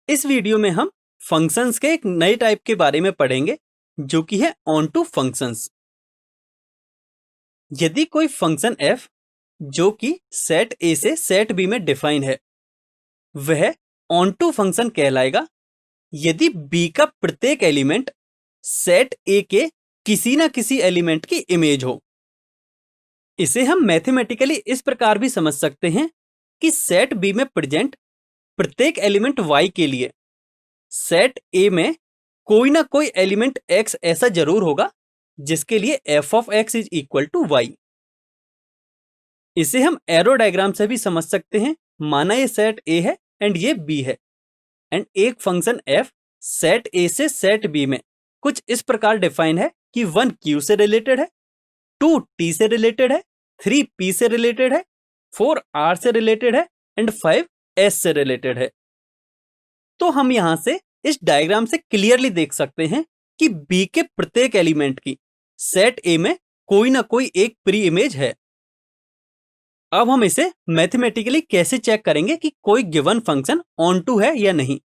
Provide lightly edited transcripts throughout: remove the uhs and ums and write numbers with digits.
इस वीडियो में हम फंक्शंस के एक नए टाइप के बारे में पढ़ेंगे जो कि है ऑन टू फंक्शंस। यदि कोई फंक्शन f जो कि सेट a से सेट b में डिफाइन है वह ऑन टू फंक्शन कहलाएगा यदि b का प्रत्येक एलिमेंट सेट a के किसी ना किसी एलिमेंट की इमेज हो। इसे हम मैथमेटिकली इस प्रकार भी समझ सकते हैं कि सेट b में प्रेजेंट प्रत्येक एलिमेंट y के लिए सेट A में कोई ना कोई एलिमेंट x ऐसा जरूर होगा जिसके लिए f of x is equal to y। इसे हम एरो डायग्राम से भी समझ सकते हैं। माना ये सेट A है एंड ये B है एंड एक फंक्शन f सेट A से सेट B में कुछ इस प्रकार डिफाइन है कि 1 Q से रिलेटेड है, 2 T से रिलेटेड है, 3 P से रिलेटेड है, 4 R से रिलेटेड है एंड 5 S से रिलेटेड है। तो हम यहां से इस डायग्राम से क्लियरली देख सकते हैं कि B के प्रत्येक एलिमेंट की सेट A में कोई ना कोई एक प्री इमेज है। अब हम इसे मैथमेटिकली कैसे चेक करेंगे कि कोई गिवन फंक्शन ऑन टू है या नहीं।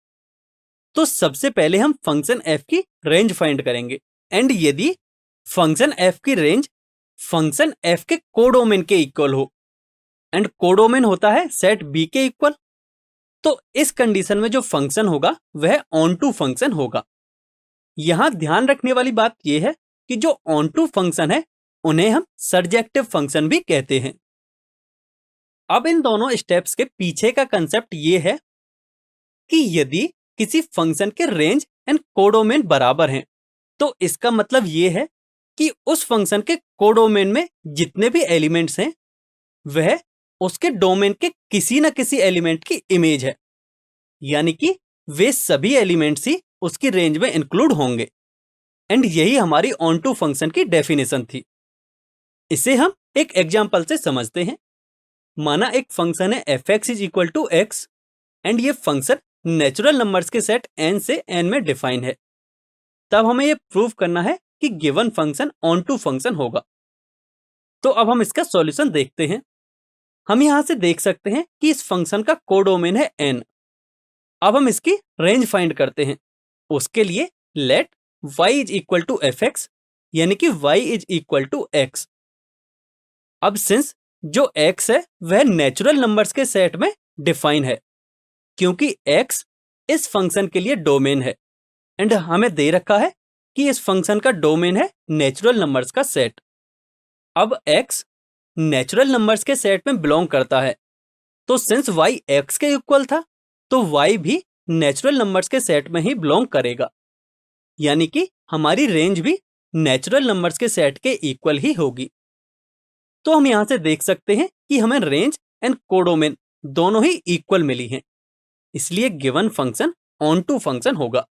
तो सबसे पहले हम फंक्शन f की रेंज फाइंड करेंगे एंड यदि फंक्शन f की रेंज फंक्शन f के कोडोमेन के इक्वल हो एंड कोडोमेन होता है सेट B के इक्वल, तो इस कंडीशन में जो फंक्शन होगा वह ऑन टू फंक्शन होगा। यहां ध्यान रखने वाली बात यह है कि जो ऑन टू फंक्शन है उन्हें हम सर्जेक्टिव फंक्शन भी कहते हैं। अब इन दोनों स्टेप्स के पीछे का कंसेप्ट यह है कि यदि किसी फंक्शन के रेंज एंड कोडोमेन बराबर हैं तो इसका मतलब यह है कि उस फंक्शन के कोडोमेन में जितने भी एलिमेंट्स हैं वह उसके डोमेन के किसी न किसी एलिमेंट की इमेज है, यानी कि वे सभी एलिमेंट्स ही उसकी रेंज में इंक्लूड होंगे। एंड यही हमारी ऑन टू फंक्शन की डेफिनेशन थी। इसे हम एक एग्जांपल से समझते हैं। माना एक फंक्शन है fx is equal to x and ये फंक्शन नेचुरल नंबर्स के सेट n से n में डिफाइन है। तब हमें यह प्रूव करना है कि given function onto function होगा। तो अब हम इसका सॉल्यूशन देखते हैं। हम यहां से देख सकते हैं कि इस फंक्शन का कोडोमेन है n। अब हम इसकी रेंज फाइंड करते हैं। उसके लिए let y is equal to fx यानी कि y is equal to x। अब सिंस जो x है वह नेचुरल नंबर्स के सेट में डिफाइन है क्योंकि x इस फंक्शन के लिए डोमेन है एंड हमें दे रखा है कि इस फंक्शन का डोमेन है नेचुरल नंबर्स का सेट। अब x नेचुरल नंबर्स के सेट में बिलोंग करता है, तो सिंस y x के इक्वल था तो y भी नेचुरल नंबर्स के सेट में ही बिलोंग करेगा, यानी कि हमारी रेंज भी नेचुरल नंबर्स के सेट के इक्वल ही होगी। तो हम यहां से देख सकते हैं कि हमें रेंज एंड कोडोमेन दोनों ही इक्वल मिली हैं, इसलिए given function onto function होगा।